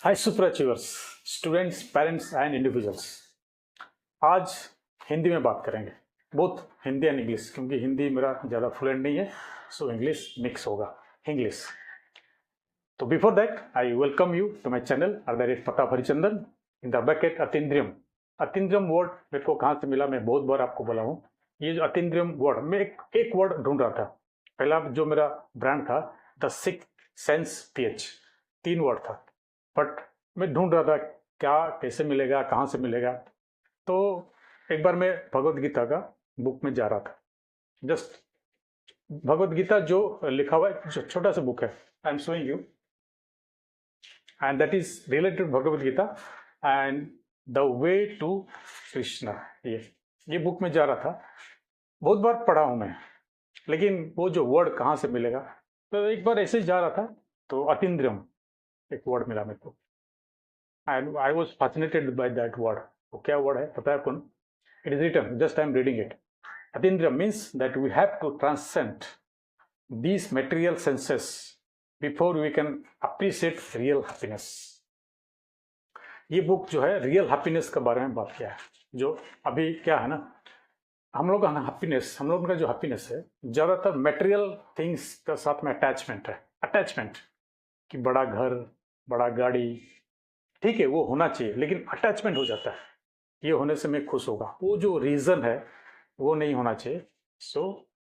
Hi super achievers, students, parents and individuals. आज हिंदी में बात करेंगे, बोथ हिंदी एंड इंग्लिश, क्योंकि हिंदी मेरा ज़्यादा फ्लुएंट नहीं है, सो इंग्लिश मिक्स होगा, इंग्लिश। तो before that I welcome you to my channel Pratap Harichandan in the bracket Atindriyam. Atindriyam word मेरे को कहाँ से मिला, मैं बहुत बार आपको बोला हूँ। ये जो अतीन्द्रियम वर्ड, मैं एक वर्ड ढूंढ रहा था। पहला जो मेरा ब्रांड था the sixth sense PH, 3 word था, बट मैं ढूंढ रहा था क्या कैसे मिलेगा, कहाँ से मिलेगा। तो एक बार मैं भगवत गीता का बुक में जा रहा था, जस्ट भगवत गीता जो लिखा हुआ है, जो छोटा सा बुक है, I am showing you, and that is related Bhagavad Gita and the way to Krishna. ये बुक में जा रहा था, बहुत बार पढ़ा हूँ मैं, लेकिन वो जो वर्ड कहाँ से मिलेगा। तो एक बार ऐसे ही जा रहा था तो अतीन्द्रियम एक वर्ड मिला मेरे को, and I was fascinated by that word. वो क्या वर्ड है पता है कौन? It is written, just I am reading it. Atindriya means that we have to transcend these material senses before we can appreciate real happiness. ये book जो है real happiness के बारे में बात किया है। जो अभी क्या है ना, हम लोग का हैप्पीनेस, हम लोग का जो हैप्पीनेस है ज़्यादातर मटेरियल थिंग्स के साथ में अटैचमेंट है। अटैचमेंट कि बड़ा घर, बड़ा गाड़ी, ठीक है वो होना चाहिए, लेकिन अटैचमेंट हो जाता है, ये होने से मैं खुश होगा, वो जो रीज़न है वो नहीं होना चाहिए। सो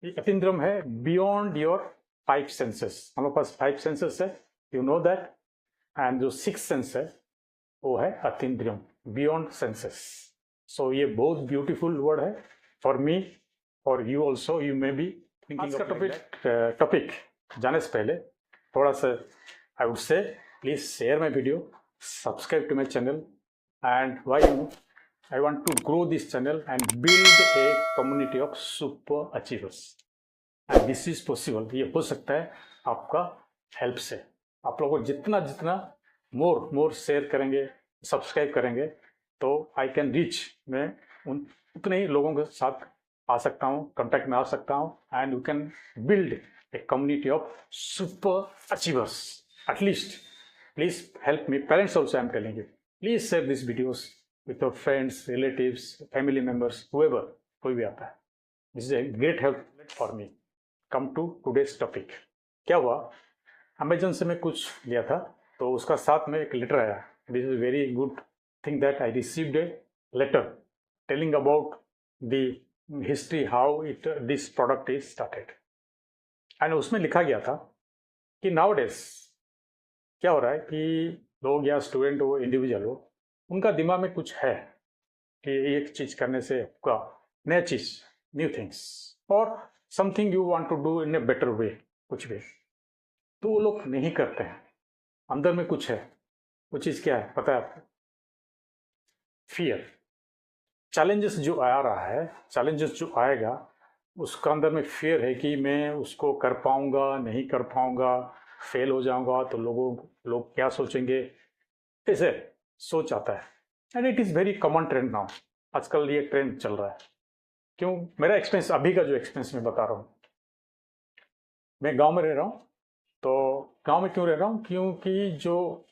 अतीन्द्रियम है बियॉन्ड योर 5 सेंसेस। हम लोग पास 5 सेंसेस है, यू नो दैट, एंड जो 6th सेंस है वो है अतीन्द्रियम, बियॉन्ड सेंसेस। सो ये बहुत ब्यूटीफुल वर्ड है for me, for you also, you may be thinking. आज का टॉपिक जाने से पहले थोड़ा सा I would say please share my video, subscribe to my channel, and why I want to grow this channel and build a community of super achievers, and this is possible। ये हो सकता है आपका हेल्प से। आप लोगों को जितना जितना मोर शेयर करेंगे, सब्सक्राइब करेंगे, तो आई कैन रीच, मैं उतने ही लोगों के साथ आ सकता हूँ, कॉन्टैक्ट में आ सकता हूँ, and you can build a community of super achievers. At least please help me, parents also I am telling you, please share these videos with your friends, relatives, family members, whoever, कोई भी आता है। this is a great help for me। come to today's topic। क्या हुआ, Amazon से मैं कुछ लिया था, तो उसका साथ में एक लेटर आया। this is very good thing that I received a letter telling about the history how this product is started, and उसमें लिखा गया था कि nowadays क्या हो रहा है कि लोग या स्टूडेंट हो, इंडिविजुअल हो, उनका दिमाग में कुछ है कि एक चीज करने से आपका नया चीज, न्यू थिंग्स, और something you want to do in a better way, कुछ भी, तो वो लोग नहीं करते हैं। अंदर में कुछ है, वो चीज क्या है पता है आपको? फियर। चैलेंजेस जो आ रहा है, चैलेंजेस जो आएगा, उसका अंदर में फियर है कि मैं उसको कर पाऊंगा, नहीं कर पाऊंगा, फेल हो जाऊंगा तो लोग क्या सोचेंगे, ऐसे सोच आता है। And it is very common trend now, आजकल ये ट्रेंड चल रहा है। क्यों? मेरा एक्सपीरियंस, अभी का जो एक्सपीरियंस मैं बता रहा हूँ, मैं गांव में रह रहा हूँ। तो गांव में क्यों रह रहा हूँ? क्योंकि जो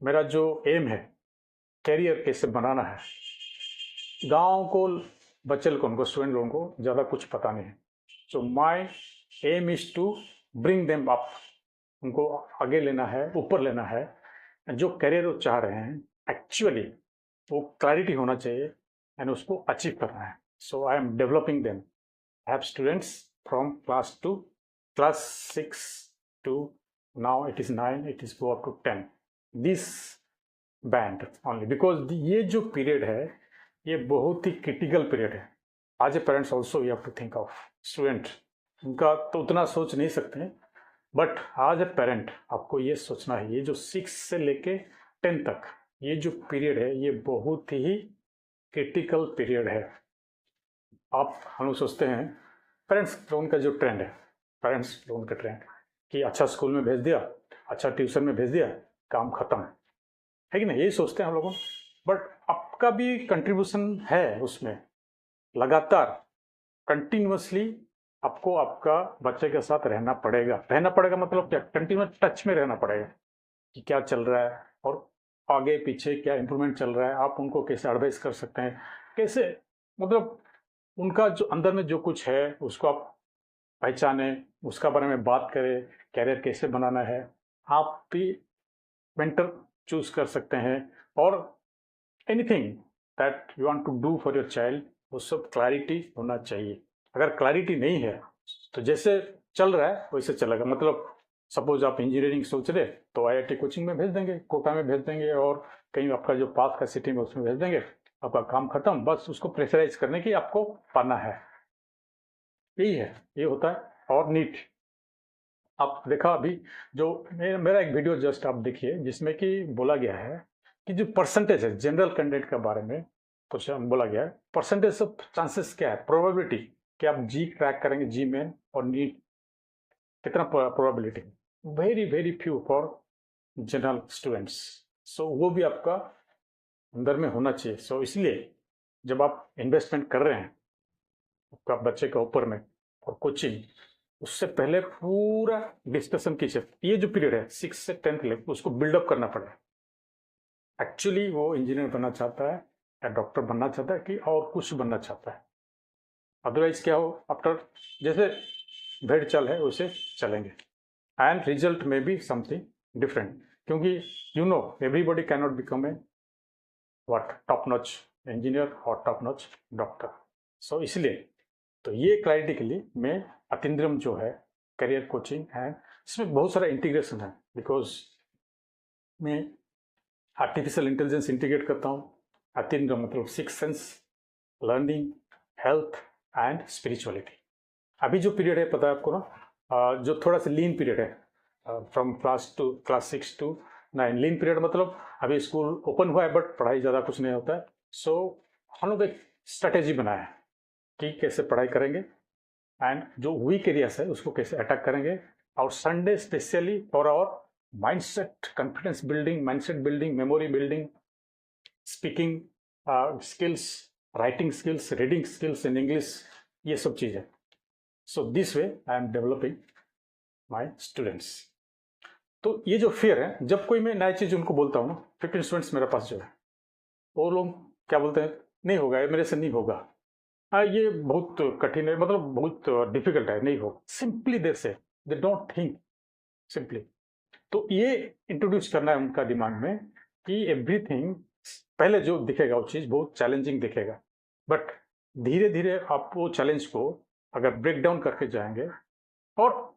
मेरा जो एम है, कैरियर कैसे बनाना है, गांव को बच्चे लोगों को, स्टूडेंट लोगों को ज़्यादा कुछ पता नहीं है। So my aim is to bring them up, उनको आगे लेना है, ऊपर लेना है। जो करियर वो चाह रहे हैं, एक्चुअली वो क्लैरिटी होना चाहिए एंड उसको अचीव करना है। So I am developing them. I have students from class 6 to now it is 9, it is go up to 10, this band only, because ये जो पीरियड है ये बहुत ही क्रिटिकल पीरियड है। आज a parents also you have to think of student, उनका तो उतना सोच नहीं सकते हैं, बट आज ए पेरेंट आपको ये सोचना है, ये जो 6 से लेके 10 तक ये जो पीरियड है ये बहुत ही क्रिटिकल पीरियड है। आप हम लोग सोचते हैं पेरेंट्स लोगों का जो ट्रेंड है, पेरेंट्स लोगों का ट्रेंड कि अच्छा स्कूल में भेज दिया, अच्छा ट्यूशन में भेज दिया, काम खत्म है कि नहीं, यही सोचते हैं हम लोगों। बट आपका भी कंट्रीब्यूशन है उसमें, लगातार कंटिन्यूसली आपको आपका बच्चे के साथ रहना पड़ेगा। रहना पड़ेगा मतलब क्या? कंटिन्यूस टच में रहना पड़ेगा कि क्या चल रहा है और आगे पीछे क्या इम्प्रूवमेंट चल रहा है, आप उनको कैसे एडवाइस कर सकते हैं, कैसे मतलब उनका जो अंदर में जो कुछ है उसको आप पहचाने, उसका बारे में बात करें, कैरियर कैसे बनाना है। आप भी मेंटर चूज कर सकते हैं, और anything that you want to do for your child, वो सब क्लैरिटी होना चाहिए। अगर क्लैरिटी नहीं है तो जैसे चल रहा है वैसे चलेगा। मतलब सपोज आप इंजीनियरिंग सोच रहे तो आईआईटी कोचिंग में भेज देंगे, कोटा में भेज देंगे, और कहीं आपका जो पास का सिटी में उसमें भेज देंगे, आपका काम खत्म। बस उसको प्रेशराइज करने की आपको पाना है, यही है, ये होता है। और नीट आप देखा अभी जो मेरा एक वीडियो जस्ट आप देखिए जिसमें कि बोला गया है कि जो परसेंटेज है जनरल कैंडिडेट के बारे में कुछ बोला गया है, परसेंटेज ऑफ चांसेस क्या है, प्रोबेबिलिटी कि आप जी क्रैक करेंगे, जी मेन और नीट, कितना probability, very very few for general students. So वो भी आपका अंदर में होना चाहिए। सो इसलिए जब आप इन्वेस्टमेंट कर रहे हैं आपका बच्चे के ऊपर में और कोचिंग, उससे पहले पूरा डिस्कशन कीजिए। ये जो पीरियड है 6 से 10th लेवल उसको बिल्डअप करना पड़ेगा। एक्चुअली वो इंजीनियर बनना चाहता है या डॉक्टर बनना चाहता है कि और कुछ बनना चाहता है। अदरवाइज क्या हो, आफ्टर जैसे भेड़ चाल है वैसे चलेंगे, एंड रिजल्ट में भी समथिंग डिफरेंट, क्योंकि you know everybody can not become a what top notch engineer और टॉप नॉच डॉक्टर। सो इसलिए तो ये क्लैरिटी के लिए मैं अतिंद्रम जो है करियर कोचिंग है, इसमें बहुत सारा इंटीग्रेशन है, बिकॉज मैं आर्टिफिशियल इंटेलिजेंस इंटीग्रेट करता हूँ। अतिंद्रम मतलब six sense, learning, health and spirituality. अभी जो पीरियड है पता है आपको ना, जो थोड़ा सा लीन पीरियड है, from class 6 to 9। Lean period मतलब अभी स्कूल ओपन हुआ है बट पढ़ाई ज़्यादा कुछ नहीं होता है। सो हम लोग एक स्ट्रेटेजी बनाया है कि कैसे पढ़ाई करेंगे एंड जो वीक एरियाज है उसको कैसे अटैक करेंगे। और Sunday specially for our mindset, confidence building, mindset building, memory building, speaking skills, writing skills, reading skills in English, ये सब चीज़ें। So this way I am developing my students. तो ये जो फियर है, जब कोई मैं नई चीज़ उनको बोलता हूँ ना, 15 स्टूडेंट्स मेरे पास जो है वो लोग क्या बोलते हैं, नहीं होगा, ये मेरे से नहीं होगा, ये बहुत कठिन है, मतलब बहुत डिफिकल्ट है, नहीं होगा। सिंपली देर से दे डोंट थिंक सिंपली। तो ये इंट्रोड्यूस करना है उनका दिमाग में कि एवरीथिंग पहले जो दिखेगा वो चीज़ बहुत चैलेंजिंग दिखेगा, बट धीरे धीरे आप वो चैलेंज को अगर ब्रेक डाउन करके जाएंगे, और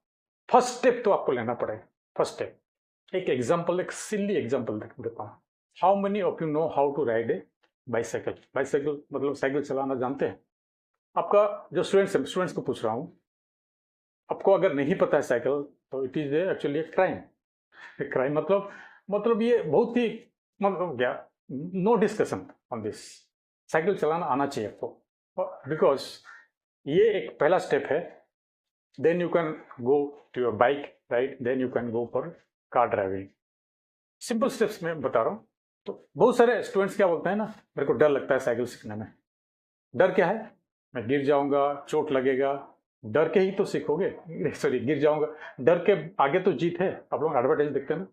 फर्स्ट स्टेप तो आपको लेना पड़ेगा। फर्स्ट स्टेप एक एग्जाम्पल, एक सिली एग्जाम्पल देता हूँ। How many of you know how to ride a bicycle? Bicycle मतलब साइकिल चलाना जानते हैं? आपका जो स्टूडेंट्स को पूछ रहा हूँ, आपको अगर नहीं पता है साइकिल तो it is actually crime. Crime मतलब ये बहुत ही मतलब क्या, no discussion on this. Cycle चलाना आना चाहिए आपको, बिकॉज ये एक पहला स्टेप है। Then you can go to your bike ride, then you can go for car driving. Simple steps में बता रहा हूँ। तो बहुत सारे स्टूडेंट्स क्या बोलते हैं ना, मेरे को डर लगता है साइकिल सीखने में। डर क्या है, मैं गिर जाऊंगा, चोट लगेगा, डर के ही तो सीखोगे। सॉरी, गिर जाऊंगा, डर के आगे तो जीत है। आप लोग एडवर्टाइज देखते हैं ना,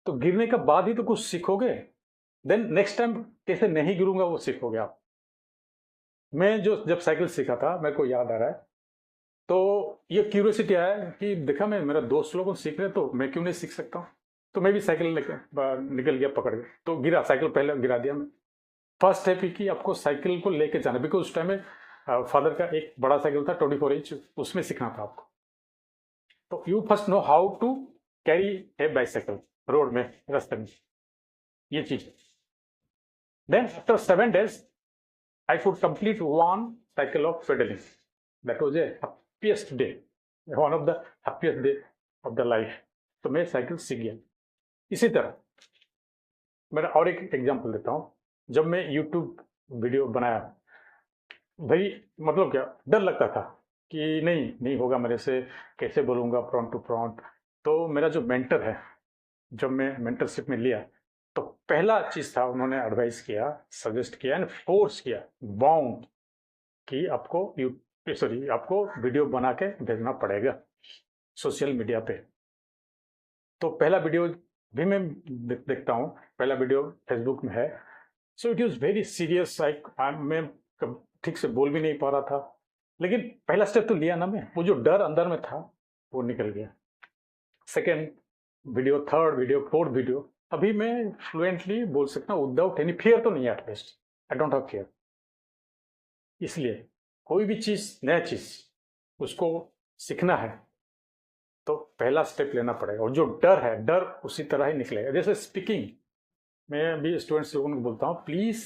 तो गिरने के बाद ही तो कुछ सीखोगे। देन नेक्स्ट टाइम कैसे नहीं गिरूंगा वो सीखोगे आप। मैं जो जब साइकिल सीखा था मेरे को याद आ रहा है, तो ये क्यूरियोसिटी आया कि देखा मैं मेरा दोस्त लोगों को सीख रहे तो मैं क्यों नहीं सीख सकता हूँ। तो मैं भी साइकिल लेकर निकल गया, पकड़ गया, तो गिरा, साइकिल पहले गिरा दिया मैं। फर्स्ट स्टेप ही कि आपको साइकिल को लेके जाना, बिकॉज उस टाइम में फादर का एक बड़ा साइकिल था 24 इंच, उसमें सीखना था आपको। तो you first know how to carry a bicycle road में, रास्ते में, ये चीज। Then after 7 days I could complete 1 cycle of pedaling. That was a happiest day, one of the happiest day of the life. तो मैं cycle सीख गया। इसी तरह मेरा और एक एग्जांपल देता हूँ। जब मैं यूट्यूब वीडियो बनाया, भाई मतलब क्या डर लगता था कि नहीं होगा मेरे से, कैसे बोलूँगा फ्रंट टू फ्रंट। तो मेरा जो मेंटर है, जब मैं मेंटरशिप में लिया तो पहला चीज़ था उन्होंने एडवाइस किया, सजेस्ट किया एंड फोर्स किया, बाउंड, कि आपको वीडियो बना के भेजना पड़ेगा सोशल मीडिया पे। तो पहला वीडियो भी मैं देखता हूँ, पहला वीडियो फेसबुक में है। So it was very serious, मैं ठीक से बोल भी नहीं पा रहा था, लेकिन पहला स्टेप तो लिया ना मैं, वो जो डर अंदर में था वो निकल गया। Second video, third video, fourth video, अभी मैं फ्लुएंटली बोल सकता हूँ विदाउट एनी फियर तो नहीं, at least I don't have fear. इसलिए कोई भी चीज़, नया चीज़ उसको सीखना है तो पहला स्टेप लेना पड़ेगा, और जो डर है, डर उसी तरह ही निकलेगा। जैसे स्पीकिंग, मैं भी स्टूडेंट्स लोगों को बोलता हूँ, प्लीज़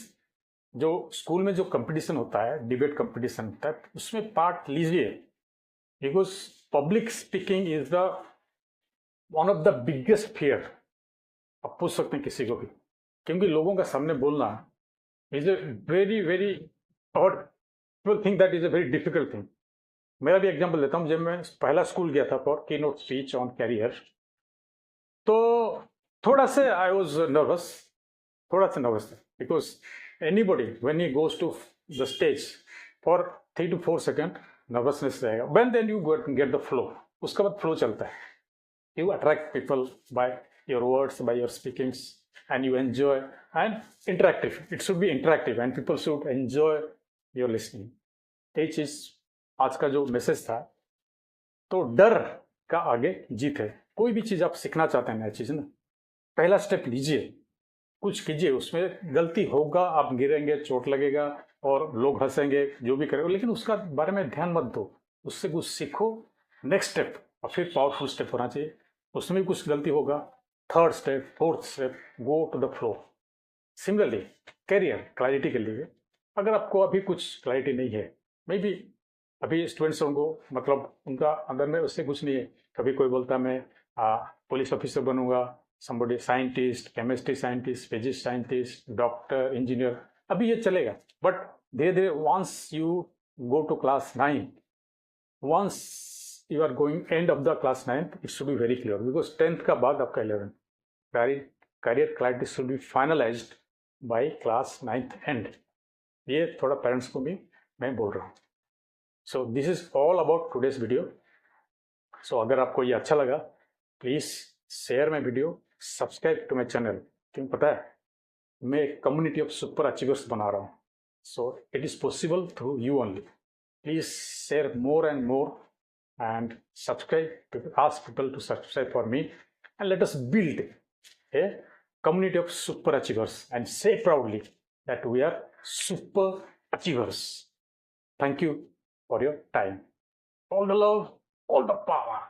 जो स्कूल में जो कंपटीशन होता है, डिबेट कंपटीशन होता है, उसमें पार्ट लीजिए, because public speaking is the one of the biggest fear. आप पूछ सकते हैं किसी को भी, क्योंकि लोगों का सामने बोलना इज ए वेरी वेरी, और people think that is a very difficult thing. मेरा भी एग्जाम्पल देता हूँ, जब मैं पहला स्कूल गया था फॉर की नोट स्पीच ऑन कैरियर, तो थोड़ा से आई वॉज नर्वस, थोड़ा सा nervous, because anybody when he goes to the stage for 3 to 4 second nervousness रहेगा, when then you get the flow, उसके बाद फ्लो चलता है। You attract people by your words, by your speakings, and you enjoy, and interactive. It should be interactive and people should enjoy your listening. यही चीज आज का जो message था। तो डर का आगे जीत है। कोई भी चीज आप सीखना चाहते हैं, नया चीज ना, पहला स्टेप लीजिए, कुछ कीजिए, उसमें गलती होगा, आप गिरेंगे, चोट लगेगा और लोग हंसेंगे, जो भी करेंगे, लेकिन उसका बारे में ध्यान मत दो, उससे कुछ सीखो, नेक्स्ट स्टेप, और फिर पावरफुल स्टेप होना चाहिए। उसमें भी कुछ गलती होगा, third step, fourth step, go to the flow. Similarly career clarity के लिए, अगर आपको अभी कुछ क्लैरिटी नहीं है, मे बी अभी स्टूडेंट्स को मतलब उनका अंदर में उससे कुछ नहीं है, कभी कोई बोलता है मैं पुलिस ऑफिसर बनूंगा, somebody scientist, chemistry scientist, physics scientist, doctor, engineer, अभी ये चलेगा, बट धीरे धीरे once you go to class 9, once you are going end of the class 9th, it should be very clear, because 10th का बाद आपका 11th, career clarity should be finalized by class 9th end। ये थोड़ा parents को भी मैं बोल रहा हूँ। So this is all about today's video. So अगर आपको ये अच्छा लगा, please share my video, subscribe to my channel, क्योंकि पता है मैं एक कम्युनिटी ऑफ सुपर अचीवर्स बना रहा हूँ। So it is possible through you only. Please share more and more and subscribe, ask people to subscribe for me, and let us build a community of super achievers and say proudly that we are super achievers. Thank you for your time. All the love, all the power.